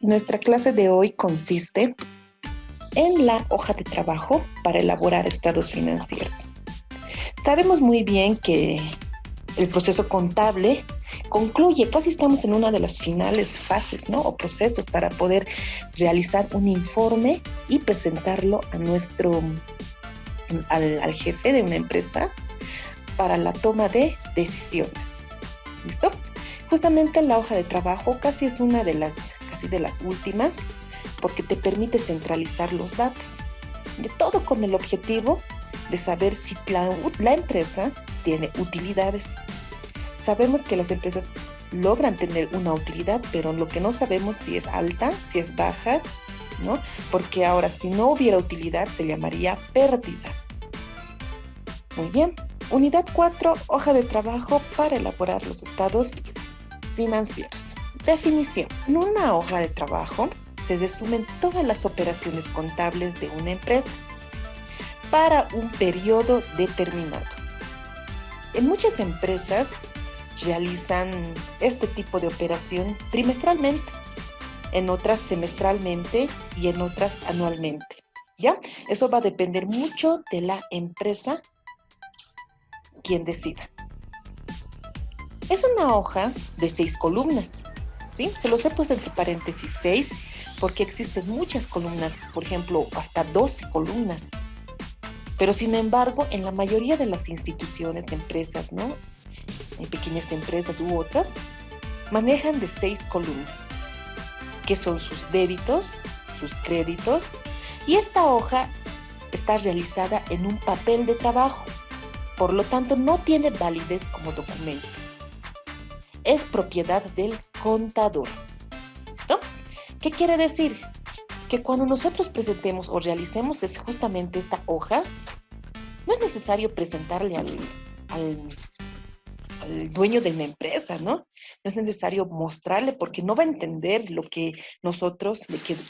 Nuestra clase de hoy consiste en la hoja de trabajo para elaborar estados financieros. Sabemos muy bien que el proceso contable concluye, casi estamos en una de las finales fases, ¿no? O procesos para poder realizar un informe y presentarlo a al jefe de una empresa para la toma de decisiones. ¿Listo? Justamente la hoja de trabajo casi es una de las últimas, porque te permite centralizar los datos, de todo con el objetivo de saber si la empresa tiene utilidades. Sabemos que las empresas logran tener una utilidad, pero lo que no sabemos si es alta, si es baja, ¿no? Porque ahora, si no hubiera utilidad, se llamaría pérdida. Muy bien. Unidad 4, hoja de trabajo para elaborar los estados financieros. Definición. En una hoja de trabajo se resumen todas las operaciones contables de una empresa para un periodo determinado. En muchas empresas realizan este tipo de operación trimestralmente, en otras semestralmente y en otras anualmente. ¿Ya? Eso va a depender mucho de la empresa quien decida. Es una hoja de 6 columnas, ¿sí? Se los he puesto entre paréntesis 6 porque existen muchas columnas, por ejemplo, hasta 12 columnas. Pero sin embargo, en la mayoría de las instituciones, de empresas, ¿no? En pequeñas empresas u otras, manejan de 6 columnas, que son sus débitos, sus créditos, y esta hoja está realizada en un papel de trabajo, por lo tanto no tiene validez como documento. Es propiedad del contador. ¿Listo? ¿Qué quiere decir? Que cuando nosotros presentemos o realicemos justamente esta hoja, no es necesario presentarle al dueño de la empresa, ¿no? No es necesario mostrarle porque no va a entender lo que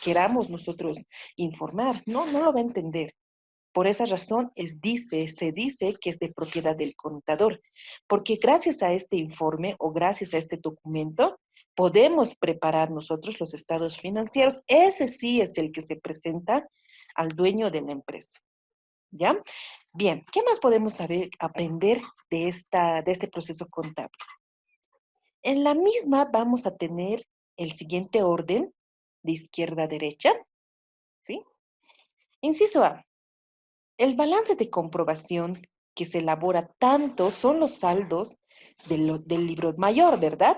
queramos nosotros informar. No lo va a entender. Por esa razón se dice que es de propiedad del contador, porque gracias a este informe o gracias a este documento podemos preparar nosotros los estados financieros. Ese sí es el que se presenta al dueño de la empresa. ¿Ya? Bien, ¿qué más podemos aprender de este proceso contable? En la misma vamos a tener el siguiente orden de izquierda a derecha, ¿sí? Inciso A. El balance de comprobación que se elabora tanto son los saldos del libro mayor, ¿verdad?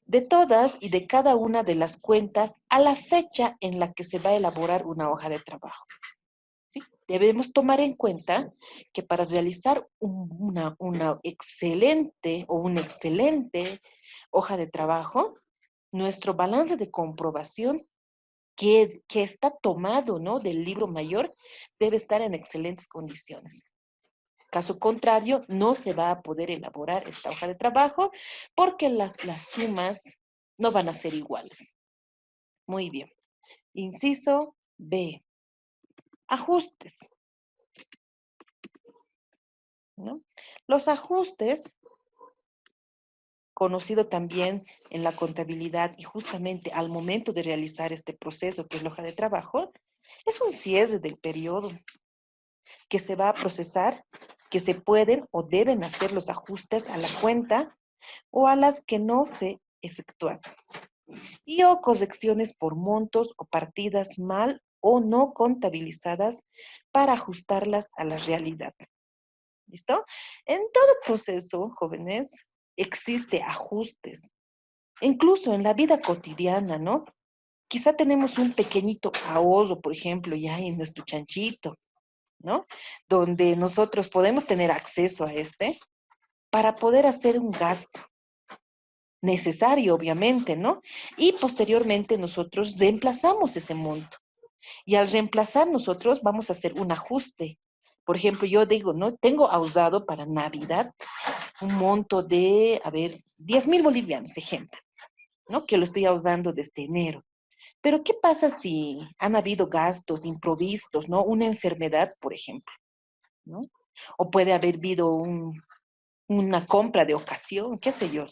De todas y de cada una de las cuentas a la fecha en la que se va a elaborar una hoja de trabajo. ¿Sí? Debemos tomar en cuenta que para realizar una excelente hoja de trabajo, nuestro balance de comprobación que está tomado, ¿no?, del libro mayor, debe estar en excelentes condiciones. Caso contrario, no se va a poder elaborar esta hoja de trabajo porque las sumas no van a ser iguales. Muy bien. Inciso B. Ajustes, ¿no? Los ajustes, conocido también en la contabilidad y justamente al momento de realizar este proceso que es la hoja de trabajo, es un cierre del periodo que se va a procesar, que se pueden o deben hacer los ajustes a la cuenta o a las que no se efectuasen. Y o correcciones por montos o partidas mal o no contabilizadas para ajustarlas a la realidad. ¿Listo? En todo proceso, jóvenes, existe ajustes. Incluso en la vida cotidiana, ¿no? Quizá tenemos un pequeñito ahorro, por ejemplo, ya en nuestro chanchito, ¿no? Donde nosotros podemos tener acceso a para poder hacer un gasto necesario, obviamente, ¿no? Y posteriormente nosotros reemplazamos ese monto. Y al reemplazar nosotros vamos a hacer un ajuste. Por ejemplo, yo digo, ¿no? Tengo ahorrado para Navidad un monto de, 10,000 bolivianos, ejemplo, ¿no? Que lo estoy ahorrando desde enero. Pero ¿qué pasa si han habido gastos imprevistos, ¿no? Una enfermedad, por ejemplo, ¿no? O puede haber habido una compra de ocasión, qué sé yo.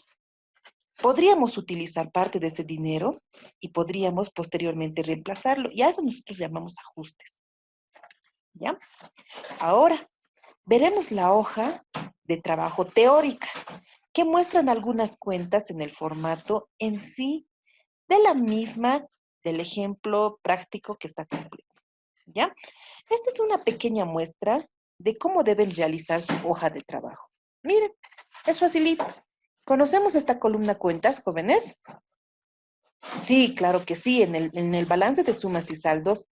Podríamos utilizar parte de ese dinero y podríamos posteriormente reemplazarlo. Y a eso nosotros llamamos ajustes. ¿Ya? Ahora, veremos la hoja de trabajo teórica, que muestran algunas cuentas en el formato en sí de la misma, del ejemplo práctico que está completo. ¿Ya? Esta es una pequeña muestra de cómo deben realizar su hoja de trabajo. Miren, es facilito. ¿Conocemos esta columna cuentas, jóvenes? Sí, claro que sí. En el balance de sumas y saldos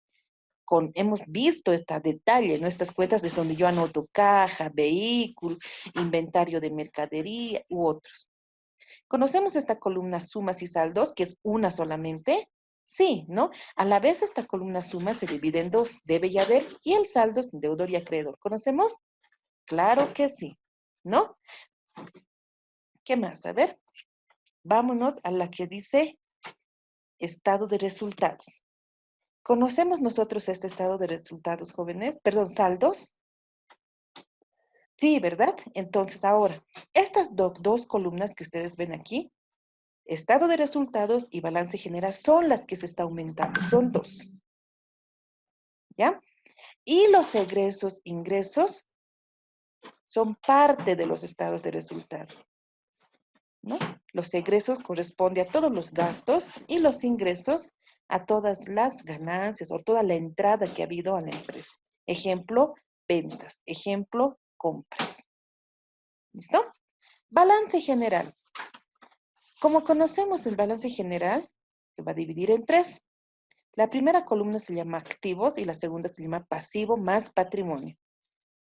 hemos visto este detalle, ¿no? Estas cuentas es donde yo anoto caja, vehículo, inventario de mercadería u otros. ¿Conocemos esta columna sumas y saldos, que es una solamente? Sí, ¿no? A la vez esta columna suma se divide en dos, debe y haber, y el saldo es deudor y acreedor. ¿Conocemos? Claro que sí, ¿no? ¿Qué más? A ver, vámonos a la que dice estado de resultados. ¿Conocemos nosotros este estado de resultados, jóvenes? Perdón, saldos. Sí, ¿verdad? Entonces ahora, estas dos columnas que ustedes ven aquí, estado de resultados y balance general, son las que se está aumentando, son dos, ¿ya? Y los egresos, ingresos, son parte de los estados de resultados, ¿no? Los egresos corresponden a todos los gastos y los ingresos a todas las ganancias o toda la entrada que ha habido a la empresa. Ejemplo, ventas. Ejemplo, compras. ¿Listo? Balance general. Como conocemos el balance general, se va a dividir en tres. La primera columna se llama activos y la segunda se llama pasivo más patrimonio.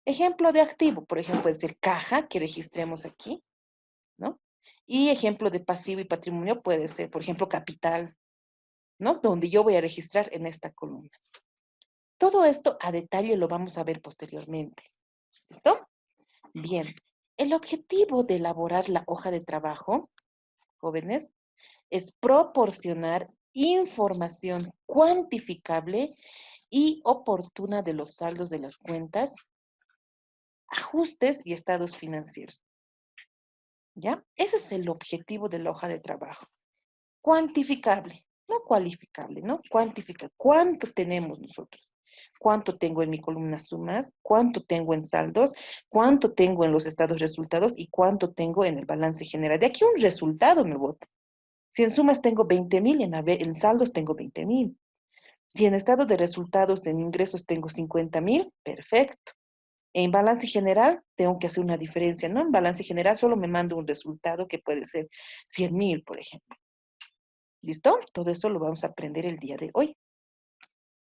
Ejemplo de activo, por ejemplo, puede ser caja, que registremos aquí, ¿no? Y ejemplo de pasivo y patrimonio puede ser, por ejemplo, capital, ¿no? Donde yo voy a registrar en esta columna. Todo esto a detalle lo vamos a ver posteriormente. ¿Listo? Bien. El objetivo de elaborar la hoja de trabajo, jóvenes, es proporcionar información cuantificable y oportuna de los saldos de las cuentas, ajustes y estados financieros. ¿Ya? Ese es el objetivo de la hoja de trabajo. Cuantificable, no cualificable, ¿no? Cuantificar. ¿Cuánto tenemos nosotros? ¿Cuánto tengo en mi columna sumas? ¿Cuánto tengo en saldos? ¿Cuánto tengo en los estados resultados? ¿Y cuánto tengo en el balance general? De aquí un resultado me bota. Si en sumas tengo 20,000, en saldos tengo 20,000. Si en estado de resultados, en ingresos tengo 50,000, perfecto. En balance general, tengo que hacer una diferencia, ¿no? En balance general solo me mando un resultado que puede ser 100,000, por ejemplo. ¿Listo? Todo eso lo vamos a aprender el día de hoy.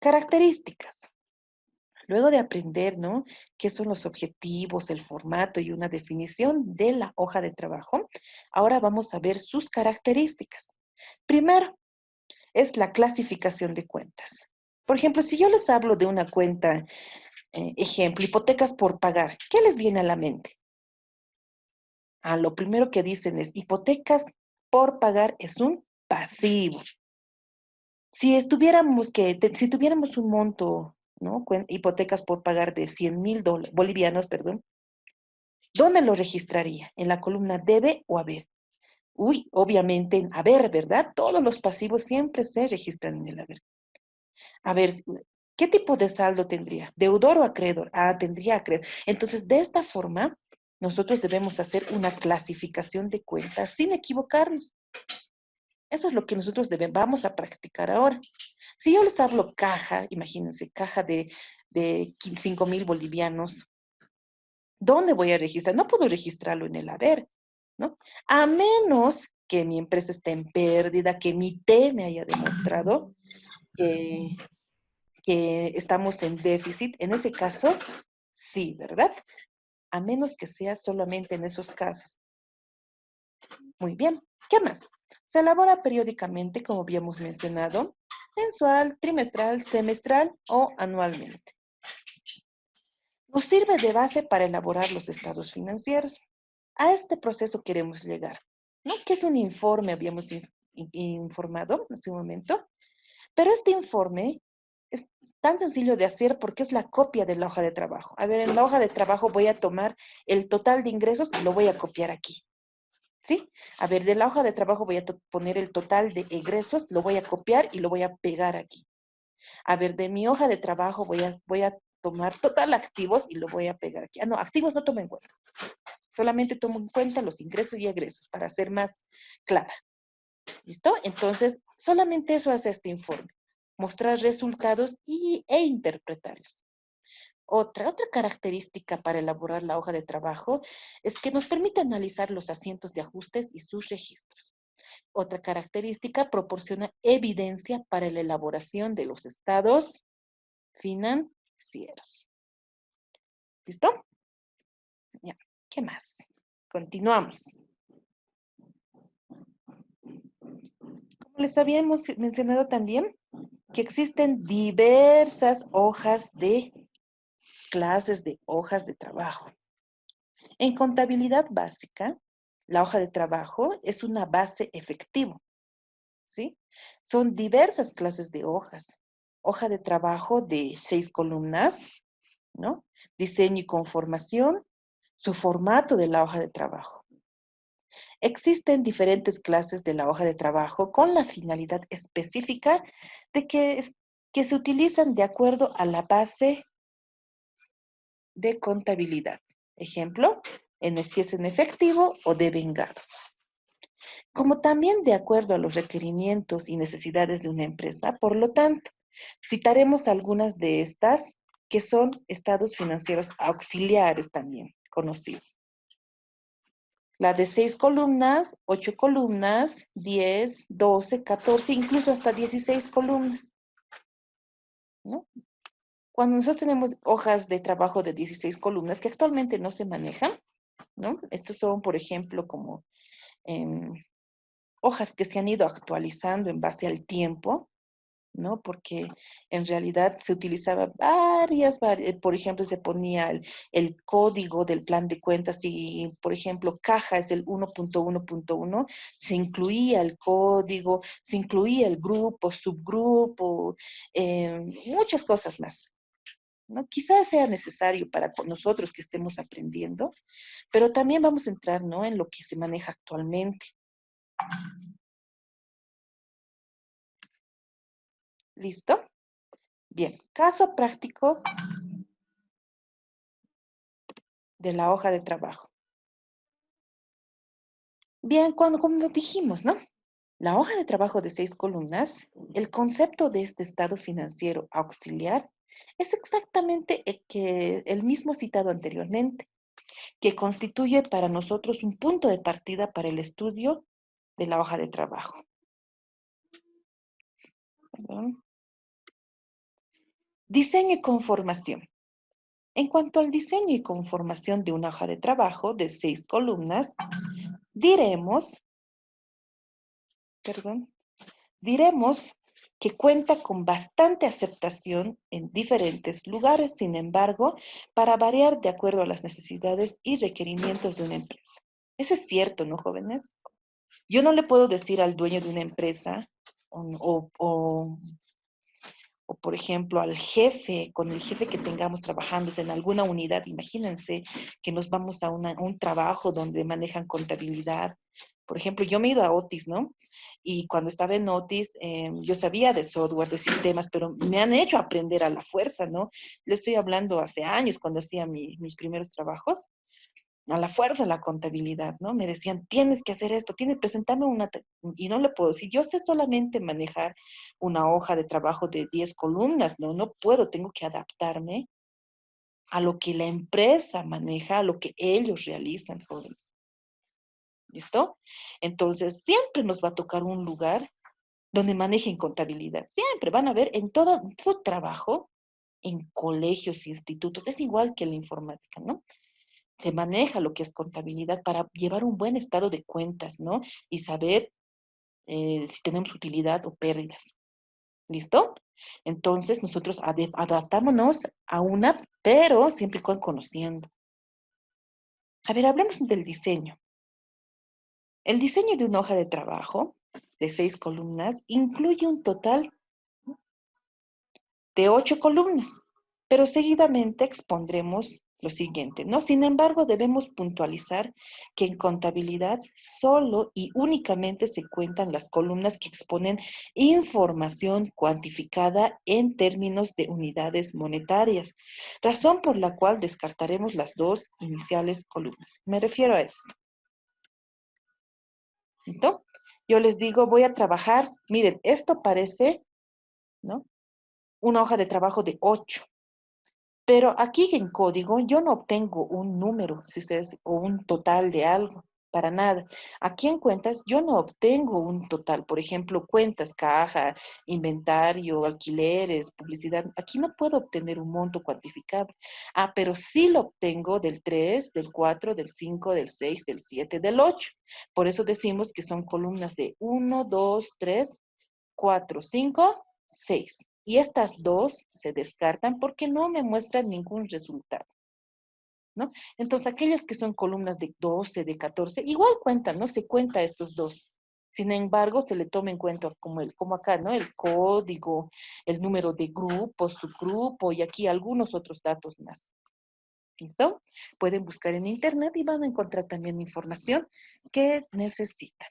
Características. Luego de aprender, ¿no? ¿Qué son los objetivos, el formato y una definición de la hoja de trabajo? Ahora vamos a ver sus características. Primero, es la clasificación de cuentas. Por ejemplo, si yo les hablo de una cuenta, ejemplo, hipotecas por pagar, ¿qué les viene a la mente? Lo primero que dicen es, hipotecas por pagar es un pasivo. Si tuviéramos un monto, ¿no? Hipotecas por pagar de 100,000 bolivianos, perdón, ¿dónde lo registraría? ¿En la columna debe o haber? Uy, obviamente en haber, ¿verdad? Todos los pasivos siempre se registran en el haber. A ver, ¿qué tipo de saldo tendría? ¿Deudor o acreedor? Tendría acreedor. Entonces, de esta forma, nosotros debemos hacer una clasificación de cuentas sin equivocarnos. Eso es lo que nosotros vamos a practicar ahora. Si yo les hablo caja, imagínense, caja de 5,000 bolivianos, ¿dónde voy a registrar? No puedo registrarlo en el haber, ¿no? A menos que mi empresa esté en pérdida, que mi T me haya demostrado que, que estamos en déficit. En ese caso, sí, ¿verdad? A menos que sea solamente en esos casos. Muy bien. ¿Qué más? Se elabora periódicamente, como habíamos mencionado, mensual, trimestral, semestral o anualmente. Nos sirve de base para elaborar los estados financieros. A este proceso queremos llegar, ¿no? Que es un informe, habíamos informado en este momento, pero este informe es tan sencillo de hacer porque es la copia de la hoja de trabajo. A ver, en la hoja de trabajo voy a tomar el total de ingresos y lo voy a copiar aquí. ¿Sí? A ver, de la hoja de trabajo voy a poner el total de egresos, lo voy a copiar y lo voy a pegar aquí. A ver, de mi hoja de trabajo voy a tomar total activos y lo voy a pegar aquí. Ah, no, activos no tomo en cuenta. Solamente tomo en cuenta los ingresos y egresos para ser más clara. ¿Listo? Entonces, solamente eso hace este informe. Mostrar resultados e interpretarlos. Otra característica para elaborar la hoja de trabajo es que nos permite analizar los asientos de ajustes y sus registros. Otra característica proporciona evidencia para la elaboración de los estados financieros. ¿Listo? Ya. ¿Qué más? Continuamos. Como les habíamos mencionado también, que existen diversas hojas de clases de hojas de trabajo. En contabilidad básica, la hoja de trabajo es una base efectivo, ¿sí? Son diversas clases de hojas. Hoja de trabajo de 6 columnas, ¿no? Diseño y conformación, su formato de la hoja de trabajo. Existen diferentes clases de la hoja de trabajo con la finalidad específica de que se utilizan de acuerdo a la base de contabilidad. Ejemplo, si es en efectivo o de vengado. Como también de acuerdo a los requerimientos y necesidades de una empresa, por lo tanto, citaremos algunas de estas que son estados financieros auxiliares también conocidos. La de 6 columnas, 8 columnas, 10, 12, 14, incluso hasta 16 columnas, ¿no? Cuando nosotros tenemos hojas de trabajo de 16 columnas que actualmente no se manejan, ¿no? Estos son, por ejemplo, como em, hojas que se han ido actualizando en base al tiempo, ¿no? Porque en realidad se utilizaba por ejemplo, se ponía el código del plan de cuentas y, por ejemplo, caja es el 1.1.1, se incluía el código, se incluía el grupo, subgrupo, muchas cosas más, ¿no? Quizás sea necesario para nosotros que estemos aprendiendo, pero también vamos a entrar, ¿no? En lo que se maneja actualmente. ¿Listo? Bien, caso práctico de la hoja de trabajo. Bien, como dijimos, ¿no? La hoja de trabajo de 6 columnas, el concepto de este estado financiero auxiliar es exactamente el mismo citado anteriormente, que constituye para nosotros un punto de partida para el estudio de la hoja de trabajo. Perdón. Diseño y conformación. En cuanto al diseño y conformación de una hoja de trabajo de 6 columnas, diremos, perdón, diremos que cuenta con bastante aceptación en diferentes lugares, sin embargo, para variar de acuerdo a las necesidades y requerimientos de una empresa. Eso es cierto, ¿no, jóvenes? Yo no le puedo decir al dueño de una empresa o, por ejemplo, al jefe, con el jefe que tengamos trabajando en alguna unidad, imagínense que nos vamos a un trabajo donde manejan contabilidad. Por ejemplo, yo me he ido a Otis, ¿no? Y cuando estaba en Otis, yo sabía de software, de sistemas, pero me han hecho aprender a la fuerza, ¿no? Le estoy hablando hace años, cuando hacía mis primeros trabajos, a la fuerza la contabilidad, ¿no? Me decían, tienes que hacer esto, presentarme y no le puedo decir, yo sé solamente manejar una hoja de trabajo de 10 columnas, ¿no? No puedo, tengo que adaptarme a lo que la empresa maneja, a lo que ellos realizan, jóvenes. ¿Listo? Entonces, siempre nos va a tocar un lugar donde manejen contabilidad. Siempre van a ver en todo su trabajo, en colegios, institutos, es igual que la informática, ¿no? Se maneja lo que es contabilidad para llevar un buen estado de cuentas, ¿no? Y saber si tenemos utilidad o pérdidas. ¿Listo? Entonces, nosotros adaptámonos a una, pero siempre y cuando conociendo. A ver, hablemos del diseño. El diseño de una hoja de trabajo de 6 columnas incluye un total de 8 columnas, pero seguidamente expondremos lo siguiente, ¿no? Sin embargo, debemos puntualizar que en contabilidad solo y únicamente se cuentan las columnas que exponen información cuantificada en términos de unidades monetarias, razón por la cual descartaremos las dos iniciales columnas. Me refiero a esto. ¿Listo? Yo les digo, voy a trabajar, miren, esto parece, ¿no? Una hoja de trabajo de 8. Pero aquí en código yo no obtengo un número, si ustedes, o un total de algo, para nada. Aquí en cuentas yo no obtengo un total, por ejemplo, cuentas, caja, inventario, alquileres, publicidad. Aquí no puedo obtener un monto cuantificable. Ah, pero sí lo obtengo del 3, del 4, del 5, del 6, del 7, del 8. Por eso decimos que son columnas de 1, 2, 3, 4, 5, 6. Y estas dos se descartan porque no me muestran ningún resultado, ¿no? Entonces, aquellas que son columnas de 12, de 14, igual cuentan, ¿no? Se cuenta estos dos. Sin embargo, se le toma en cuenta como acá, ¿no? El código, el número de grupo, subgrupo y aquí algunos otros datos más. ¿Listo? Pueden buscar en internet y van a encontrar también información que necesitan.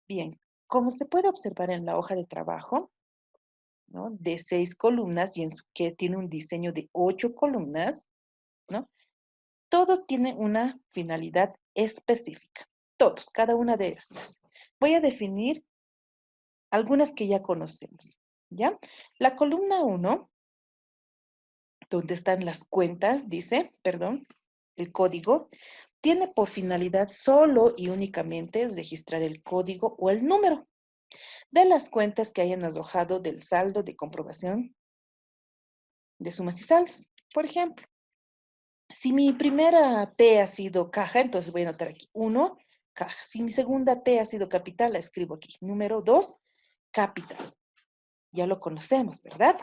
Bien, como se puede observar en la hoja de trabajo, ¿no? De 6 columnas y que tiene un diseño de 8 columnas, ¿no? Todos tienen una finalidad específica. Todos, cada una de estas. Voy a definir algunas que ya conocemos, ¿ya? La columna 1, donde están las cuentas, dice, perdón, el código, tiene por finalidad solo y únicamente registrar el código o el número de las cuentas que hayan arrojado del saldo de comprobación de sumas y saldos. Por ejemplo, si mi primera T ha sido caja, entonces voy a anotar aquí 1, caja. Si mi segunda T ha sido capital, la escribo aquí. Número 2, capital. Ya lo conocemos, ¿verdad?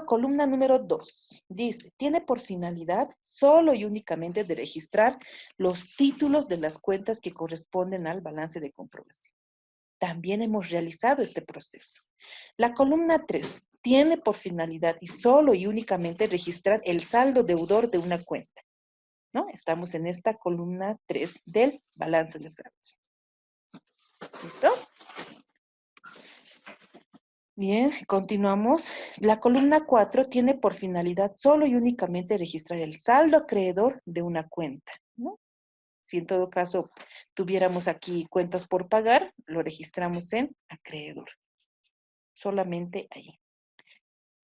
Columna número 2. Dice, tiene por finalidad solo y únicamente de registrar los títulos de las cuentas que corresponden al balance de comprobación. También hemos realizado este proceso. La columna 3 tiene por finalidad y solo y únicamente registrar el saldo deudor de una cuenta, ¿no? Estamos en esta columna 3 del balance de saldos. ¿Listo? Bien, continuamos. La columna 4 tiene por finalidad solo y únicamente registrar el saldo acreedor de una cuenta, ¿no? Si en todo caso tuviéramos aquí cuentas por pagar, lo registramos en acreedor. Solamente ahí.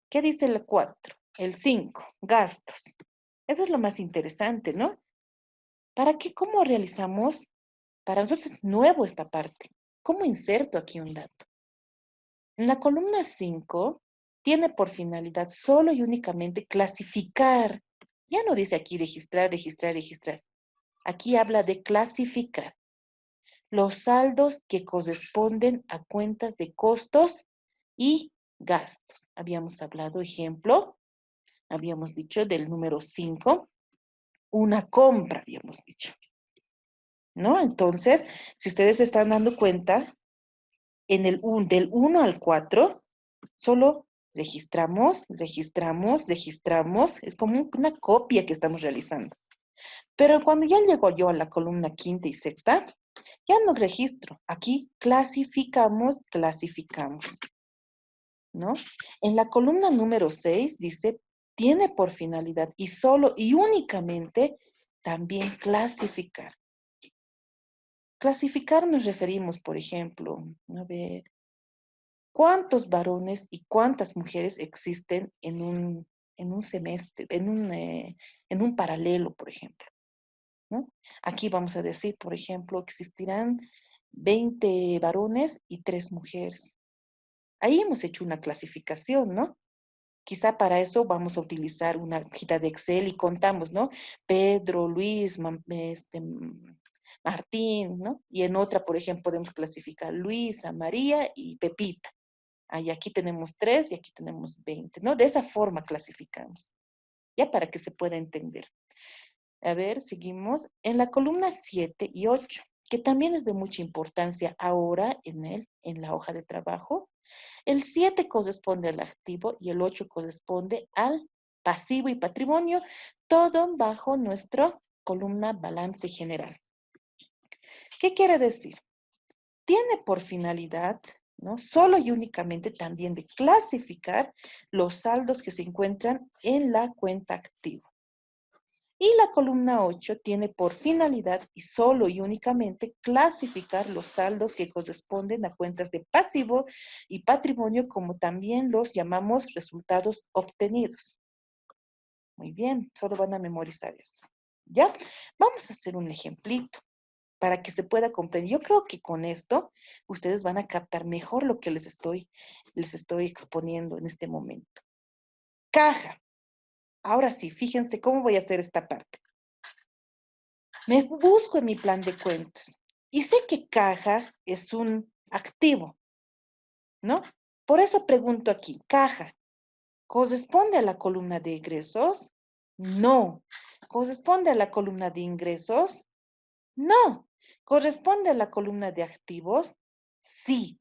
¿Qué dice el 4? El 5, gastos. Eso es lo más interesante, ¿no? ¿Para qué? ¿Cómo realizamos? Para nosotros es nuevo esta parte. ¿Cómo inserto aquí un dato? En la columna 5 tiene por finalidad solo y únicamente clasificar. Ya no dice aquí registrar, registrar, registrar. Aquí habla de clasificar los saldos que corresponden a cuentas de costos y gastos. Habíamos hablado, ejemplo, habíamos dicho del número 5, una compra, habíamos dicho, ¿no? Entonces, si ustedes se están dando cuenta, del 1 al 4, solo registramos, registramos, registramos, es como una copia que estamos realizando. Pero cuando ya llego yo a la columna quinta y sexta, ya no registro. Aquí clasificamos, clasificamos, ¿no? En la columna número 6 dice, tiene por finalidad y solo y únicamente también clasificar. Clasificar nos referimos, por ejemplo, a ver, ¿cuántos varones y cuántas mujeres existen en un semestre, en un paralelo, por ejemplo? ¿No? Aquí vamos a decir, por ejemplo, existirán 20 varones y 3 mujeres. Ahí hemos hecho una clasificación, ¿no? Quizá para eso vamos a utilizar una hojita de Excel y contamos, ¿no? Pedro, Luis, Martín, ¿no? Y en otra, por ejemplo, podemos clasificar Luisa, María y Pepita. Y aquí tenemos 3 y aquí tenemos 20, ¿no? De esa forma clasificamos, ya para que se pueda entender. A ver, seguimos. En la columna 7 y 8, que también es de mucha importancia ahora en la hoja de trabajo, el 7 corresponde al activo y el 8 corresponde al pasivo y patrimonio, todo bajo nuestra columna balance general. ¿Qué quiere decir? Tiene por finalidad, ¿no? Solo y únicamente también de clasificar los saldos que se encuentran en la cuenta activo. Y la columna 8 tiene por finalidad y solo y únicamente clasificar los saldos que corresponden a cuentas de pasivo y patrimonio, como también los llamamos resultados obtenidos. Muy bien, solo van a memorizar eso. ¿Ya? Vamos a hacer un ejemplito para que se pueda comprender. Yo creo que con esto ustedes van a captar mejor lo que les estoy exponiendo en este momento. Caja. Ahora sí, fíjense cómo voy a hacer esta parte. Me busco en mi plan de cuentas y sé que caja es un activo, ¿no? Por eso pregunto aquí, caja, ¿corresponde a la columna de egresos? No. ¿Corresponde a la columna de ingresos? No. ¿Corresponde a la columna de activos? Sí.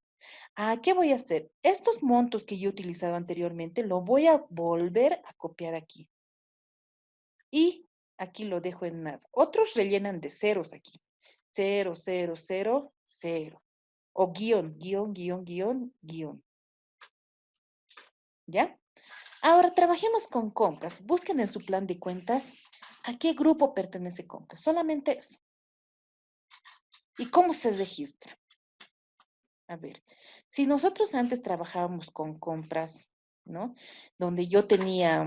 Ah, ¿qué voy a hacer? Estos montos que yo he utilizado anteriormente, lo voy a volver a copiar aquí. Y aquí lo dejo en nada. Otros rellenan de ceros aquí. 0, 0, 0, 0. O guión, guión, guión, guión, guión. ¿Ya? Ahora trabajemos con compras. Busquen en su plan de cuentas a qué grupo pertenece compras. Solamente eso. ¿Y cómo se registra? A ver, si nosotros antes trabajábamos con compras, ¿no? Donde yo tenía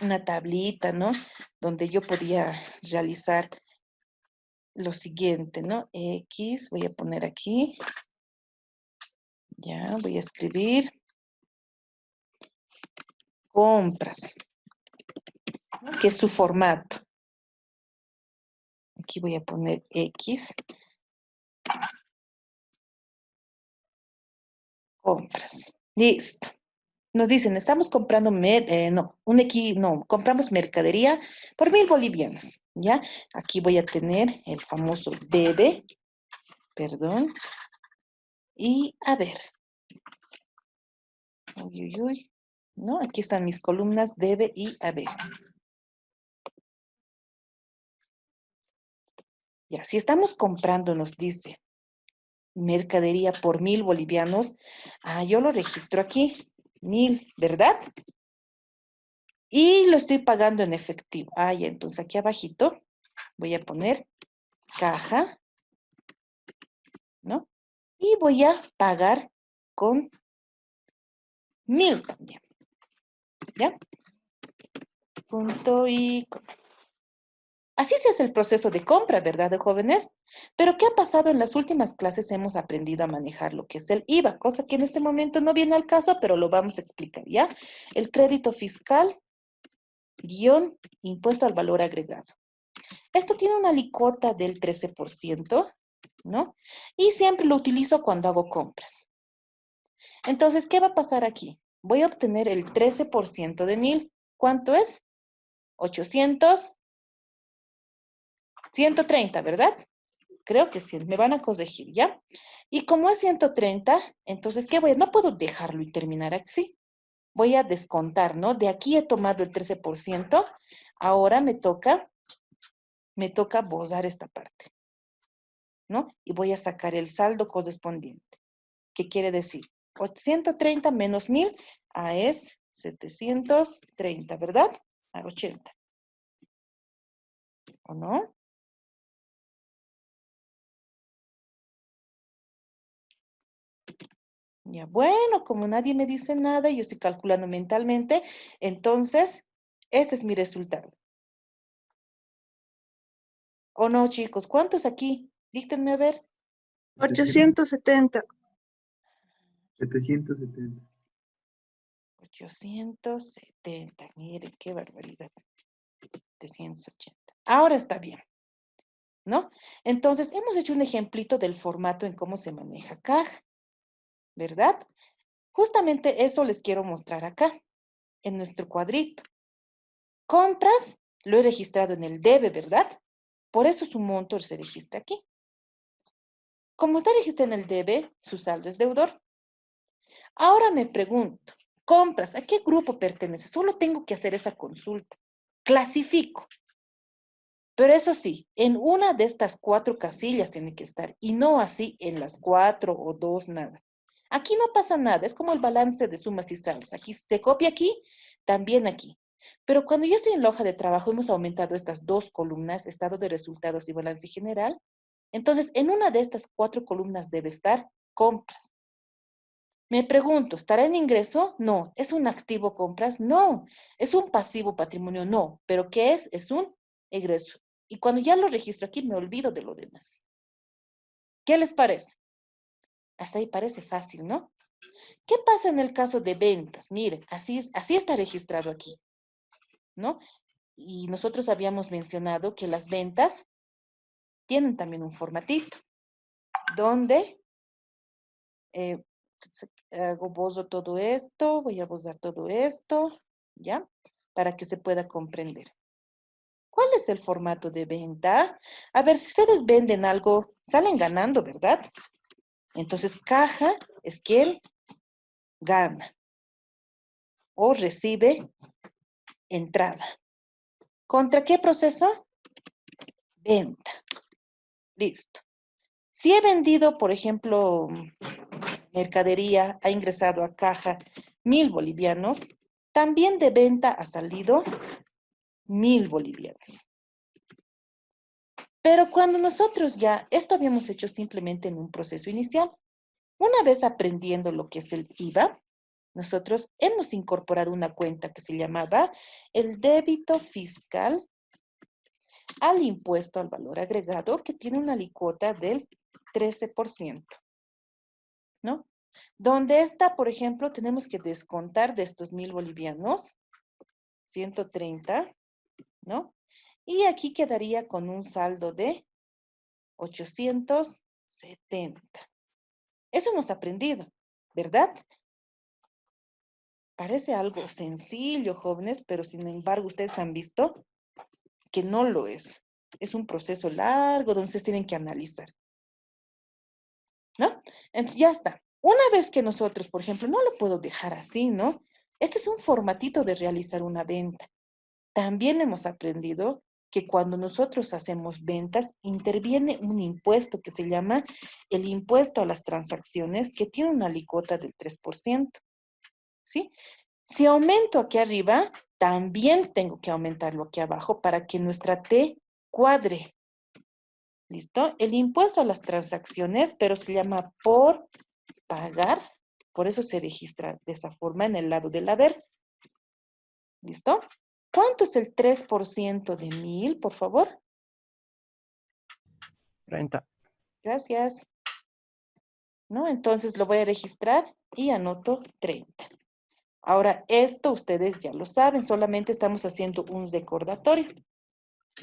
una tablita, ¿no? Donde yo podía realizar lo siguiente, ¿no? X, voy a poner aquí. Ya, voy a escribir compras, ¿no? Que es su formato. Aquí voy a poner X, compras. Listo. Nos dicen, estamos comprando, compramos mercadería por 1.000 bolivianos, ¿ya? Aquí voy a tener el famoso debe, perdón, y a ver. Uy, uy, uy. ¿No? Aquí están mis columnas debe y haber. Ya, si estamos comprando, nos dice, mercadería por 1.000 bolivianos, yo lo registro aquí, 1.000, ¿verdad? Y lo estoy pagando en efectivo. Ya, entonces aquí abajito voy a poner caja, ¿no? Y voy a pagar con 1.000 también, ¿ya? Punto y coma. Así se hace el proceso de compra, ¿verdad, jóvenes? Pero ¿qué ha pasado en las últimas clases? Hemos aprendido a manejar lo que es el IVA, cosa que en este momento no viene al caso, pero lo vamos a explicar, ¿ya? El crédito fiscal, guión, impuesto al valor agregado. Esto tiene una alícuota del 13%, ¿no? Y siempre lo utilizo cuando hago compras. Entonces, ¿qué va a pasar aquí? Voy a obtener el 13% de 1.000. ¿Cuánto es? 800, 130, ¿verdad? Creo que sí, me van a corregir, ¿ya? Y como es 130, entonces, ¿qué voy a? No puedo dejarlo y terminar así. Voy a descontar, ¿no? De aquí he tomado el 13%, ahora me toca borrar esta parte, ¿no? Y voy a sacar el saldo correspondiente. ¿Qué quiere decir? 130 menos 1.000, es 730, ¿verdad? A 80. ¿O no? Ya, bueno, como nadie me dice nada, yo estoy calculando mentalmente, entonces, este es mi resultado. ¿O no, chicos? ¿Cuántos aquí? Díctenme a ver. 870. 770. 870. Miren, qué barbaridad. 780. Ahora está bien, ¿no? Entonces, hemos hecho un ejemplito del formato en cómo se maneja caja, ¿verdad? Justamente eso les quiero mostrar acá, en nuestro cuadrito. Compras, lo he registrado en el debe, ¿verdad? Por eso su monto se registra aquí. Como está registrado en el debe, su saldo es deudor. Ahora me pregunto, Compras, ¿a qué grupo pertenece? Solo tengo que hacer esa consulta. Clasifico. Pero eso sí, en una de estas 4 casillas tiene que estar y no así en las 4 o 2, nada. Aquí no pasa nada, es como el balance de sumas y saldos. Aquí se copia aquí, también aquí. Pero cuando yo estoy en la hoja de trabajo, hemos aumentado estas 2 columnas, estado de resultados y balance general. Entonces, en una de estas 4 columnas debe estar compras. Me pregunto, ¿estará en ingreso? No. ¿Es un activo compras? No. ¿Es un pasivo patrimonio? No. ¿Pero qué es? Es un egreso. Y cuando ya lo registro aquí, me olvido de lo demás. ¿Qué les parece? Hasta ahí parece fácil, ¿no? ¿Qué pasa en el caso de ventas? Miren, así está registrado aquí, ¿no? Y nosotros habíamos mencionado que las ventas tienen también un formatito, donde eh, hago borro todo esto, voy a borrar todo esto, ¿ya? Para que se pueda comprender. ¿Cuál es el formato de venta? A ver, si ustedes venden algo, salen ganando, ¿verdad? Entonces, caja es quien gana o recibe entrada. ¿Contra qué proceso? Venta. Listo. Si he vendido, por ejemplo, mercadería, ha ingresado a caja 1.000 bolivianos, también de venta ha salido 1.000 bolivianos. Pero cuando nosotros ya, esto habíamos hecho simplemente en un proceso inicial. Una vez aprendiendo lo que es el IVA, nosotros hemos incorporado una cuenta que se llamaba el débito fiscal al impuesto al valor agregado, que tiene una alícuota del 13%, ¿no? Donde está, por ejemplo, tenemos que descontar de estos 1.000 bolivianos, 130, ¿no? Y aquí quedaría con un saldo de 870. Eso hemos aprendido, ¿verdad? Parece algo sencillo, jóvenes, pero sin embargo ustedes han visto que no lo es. Es un proceso largo donde ustedes tienen que analizar, ¿no? Entonces ya está. Una vez que nosotros, por ejemplo, no lo puedo dejar así, ¿no? Este es un formatito de realizar una venta. También hemos aprendido que cuando nosotros hacemos ventas, interviene un impuesto que se llama el impuesto a las transacciones, que tiene una alícuota del 3%, ¿sí? Si aumento aquí arriba, también tengo que aumentarlo aquí abajo para que nuestra T cuadre. ¿Listo? El impuesto a las transacciones, pero se llama por pagar, por eso se registra de esa forma en el lado del haber. ¿Listo? ¿Cuánto es el 3% de 1.000, por favor? 30. Gracias. ¿No? Entonces lo voy a registrar y anoto 30. Ahora, esto ustedes ya lo saben, solamente estamos haciendo un recordatorio,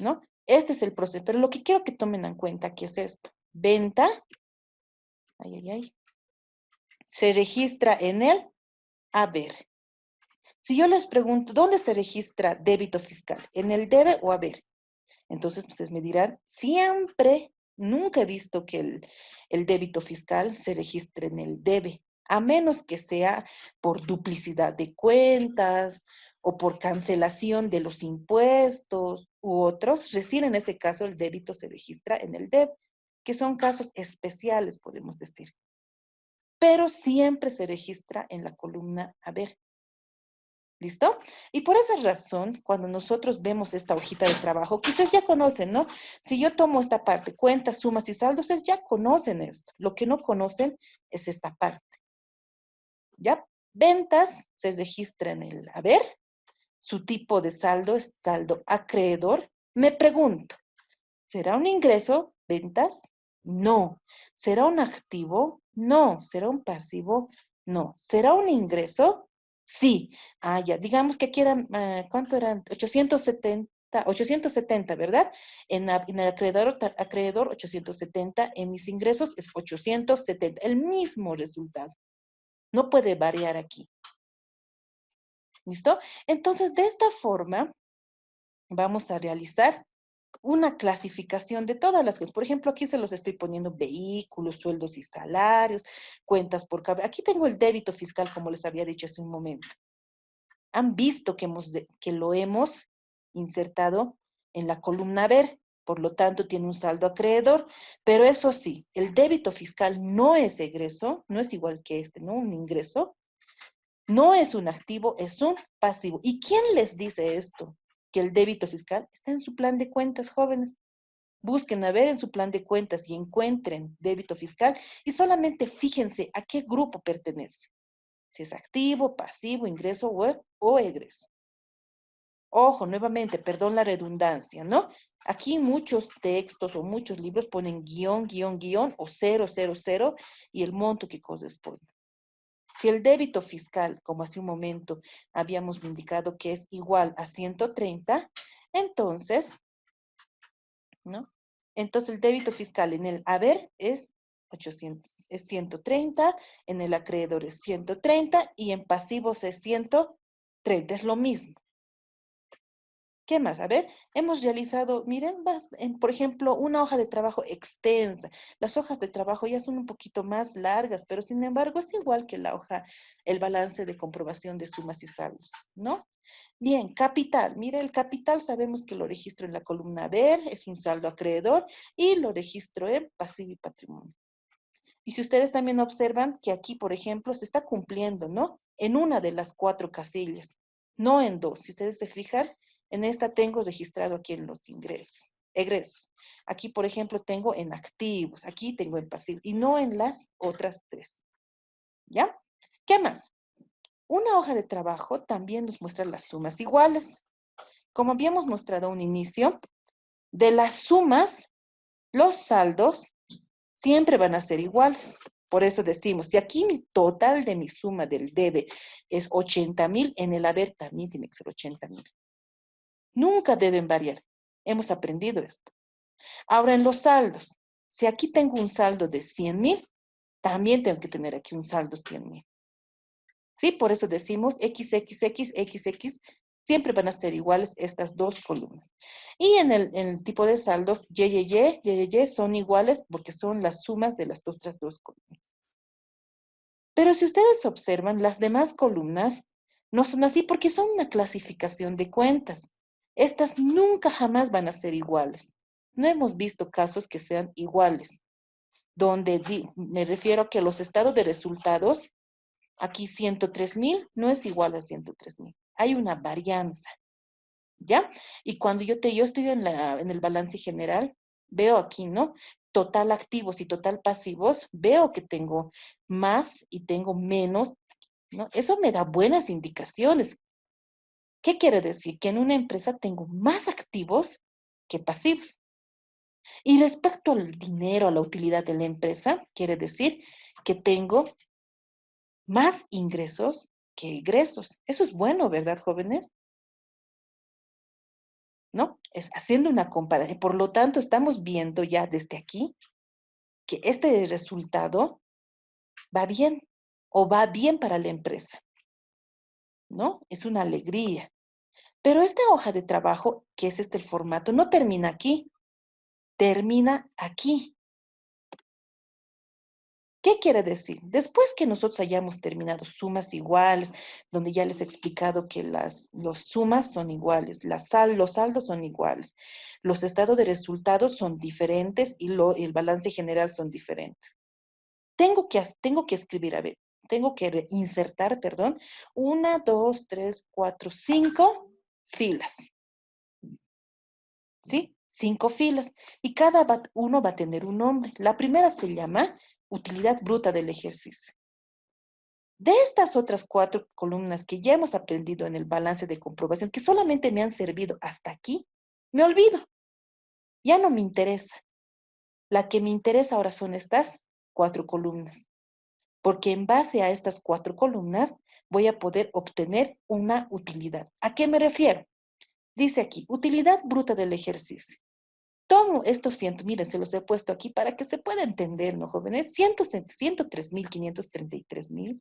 ¿no? Este es el proceso, pero lo que quiero que tomen en cuenta aquí es esto. Venta, se registra en el haber. Si yo les pregunto, ¿dónde se registra débito fiscal? ¿En el debe o haber? Entonces, ustedes me dirán, siempre, nunca he visto que el débito fiscal se registre en el debe, a menos que sea por duplicidad de cuentas o por cancelación de los impuestos u otros. Recién en ese caso el débito se registra en el debe, que son casos especiales, podemos decir. Pero siempre se registra en la columna haber. ¿Listo? Y por esa razón, cuando nosotros vemos esta hojita de trabajo, que ustedes ya conocen, ¿no? Si yo tomo esta parte, cuentas, sumas y saldos, ustedes ya conocen esto. Lo que no conocen es esta parte. ¿Ya? Ventas se registra en el haber. Su tipo de saldo es saldo acreedor. Me pregunto, ¿será un ingreso? ¿Ventas? No. ¿Será un activo? No. ¿Será un pasivo? No. ¿Será un ingreso? Sí. Ah, ya. Digamos que aquí eran, ¿cuánto eran? 870, ¿verdad? En el acreedor 870, en mis ingresos es 870, el mismo resultado. No puede variar aquí. ¿Listo? Entonces, de esta forma, vamos a realizar una clasificación de todas las cosas. Por ejemplo, aquí se los estoy poniendo vehículos, sueldos y salarios, cuentas por cable. Aquí tengo el débito fiscal, como les había dicho hace un momento. Han visto que, que lo hemos insertado en la columna ver, por lo tanto tiene un saldo acreedor, pero eso sí, el débito fiscal no es egreso, no es igual que este, ¿no? Un ingreso, no es un activo, es un pasivo. ¿Y quién les dice esto? Que el débito fiscal está en su plan de cuentas, jóvenes. Busquen a ver en su plan de cuentas y encuentren débito fiscal y solamente fíjense a qué grupo pertenece. Si es activo, pasivo, ingreso o egreso. Ojo, nuevamente, perdón la redundancia, ¿no? Aquí muchos textos o muchos libros ponen guión, guión, guión o 000 y el monto que corresponde. Si el débito fiscal, como hace un momento habíamos indicado que es igual a 130, entonces, ¿no? Entonces el débito fiscal en el haber es 800, es 130, en el acreedor es 130 y en pasivos es 130, es lo mismo. ¿Qué más? A ver, hemos realizado, miren, por ejemplo, una hoja de trabajo extensa. Las hojas de trabajo ya son un poquito más largas, pero sin embargo es igual que la hoja, el balance de comprobación de sumas y saldos, ¿no? Bien, capital. Mire, el capital sabemos que lo registro en la columna ver, es un saldo acreedor, y lo registro en pasivo y patrimonio. Y si ustedes también observan que aquí, por ejemplo, se está cumpliendo, ¿no? En una de las 4 casillas, no en dos. Si ustedes se fijan, en esta tengo registrado aquí en los ingresos, egresos. Aquí, por ejemplo, tengo en activos, aquí tengo en pasivos, y no en las otras 3. ¿Ya? ¿Qué más? Una hoja de trabajo también nos muestra las sumas iguales. Como habíamos mostrado a un inicio, de las sumas, los saldos siempre van a ser iguales. Por eso decimos, si aquí mi total de mi suma del debe es 80,000, en el haber también tiene que ser 80,000. Nunca deben variar. Hemos aprendido esto. Ahora en los saldos, si aquí tengo un saldo de 100,000, también tengo que tener aquí un saldo 100,000. ¿Sí? Por eso decimos XXX, XX, siempre van a ser iguales estas dos columnas. Y en el tipo de saldos, Y son iguales porque son las sumas de las otras dos columnas. Pero si ustedes observan, las demás columnas no son así porque son una clasificación de cuentas. Estas nunca jamás van a ser iguales. No hemos visto casos que sean iguales, donde me refiero a que los estados de resultados, aquí 103,000 no es igual a 103,000. Hay una varianza, ¿ya? Y cuando yo estoy en el balance general, veo aquí, ¿no? Total activos y total pasivos, veo que tengo más y tengo menos, ¿no? Eso me da buenas indicaciones. ¿Qué quiere decir? Que en una empresa tengo más activos que pasivos. Y respecto al dinero, a la utilidad de la empresa, quiere decir que tengo más ingresos que egresos. Eso es bueno, ¿verdad, jóvenes? ¿No? Es haciendo una comparación. Por lo tanto, estamos viendo ya desde aquí que este resultado va bien o va bien para la empresa, ¿no? Es una alegría. Pero esta hoja de trabajo, que es el formato, no termina aquí, termina aquí. ¿Qué quiere decir? Después que nosotros hayamos terminado sumas iguales, donde ya les he explicado que los sumas son iguales, los saldos son iguales, los estados de resultados son diferentes y el balance general son diferentes. Tengo que escribir, a ver, tengo que insertar, perdón, 1, 2, 3, 4, 5 filas, ¿sí? 5 filas. Y cada uno va a tener un nombre. La primera se llama utilidad bruta del ejercicio. De estas otras 4 columnas que ya hemos aprendido en el balance de comprobación, que solamente me han servido hasta aquí, me olvido. Ya no me interesa. La que me interesa ahora son estas 4 columnas. Porque en base a estas 4 columnas voy a poder obtener una utilidad. ¿A qué me refiero? Dice aquí, utilidad bruta del ejercicio. Tomo estos 100, miren, se los he puesto aquí para que se pueda entender, ¿no, jóvenes? 103,533,000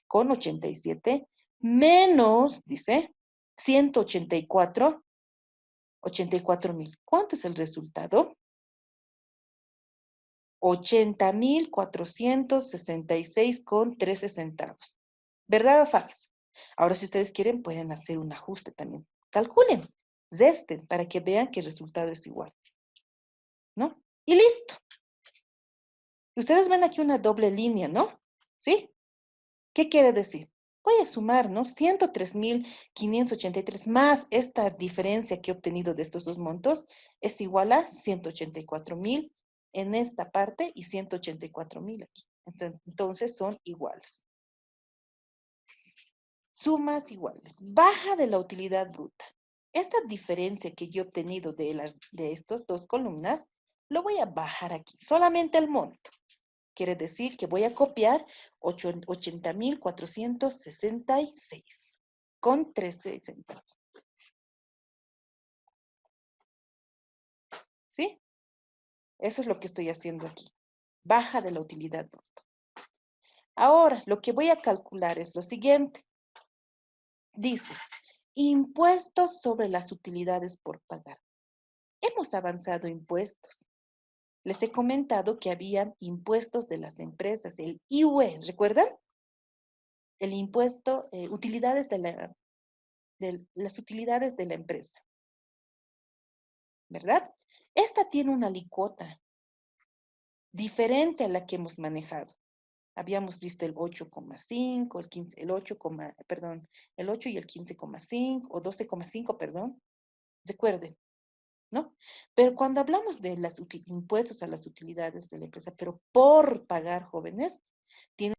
con 87 menos, dice, 184 84,000. ¿Cuánto es el resultado? 80,466,13 centavos. ¿Verdad o falso? Ahora, si ustedes quieren, pueden hacer un ajuste también. Calculen, resten, para que vean que el resultado es igual, ¿no? Y listo. Ustedes ven aquí una doble línea, ¿no? ¿Sí? ¿Qué quiere decir? Voy a sumar, ¿no? 103,583 más esta diferencia que he obtenido de estos dos montos es igual a 184,000 en esta parte y 184,000 aquí. Entonces son iguales. Sumas iguales. Baja de la utilidad bruta. Esta diferencia que yo he obtenido de estas dos columnas, lo voy a bajar aquí, solamente el monto. Quiere decir que voy a copiar 80,466 con 13 centavos. ¿Sí? Eso es lo que estoy haciendo aquí. Baja de la utilidad bruta. Ahora, lo que voy a calcular es lo siguiente. Dice, impuestos sobre las utilidades por pagar. Hemos avanzado impuestos. Les he comentado que habían impuestos de las empresas, el IUE, ¿recuerdan? El impuesto, utilidades de las utilidades de la empresa, ¿verdad? Esta tiene una alícuota diferente a la que hemos manejado. Habíamos visto el 8,5, el 15, el 8, perdón, el 8 y el 15,5 o 12,5, perdón. Recuerden, ¿no? Pero cuando hablamos de los impuestos a las utilidades de la empresa, pero por pagar jóvenes, tiene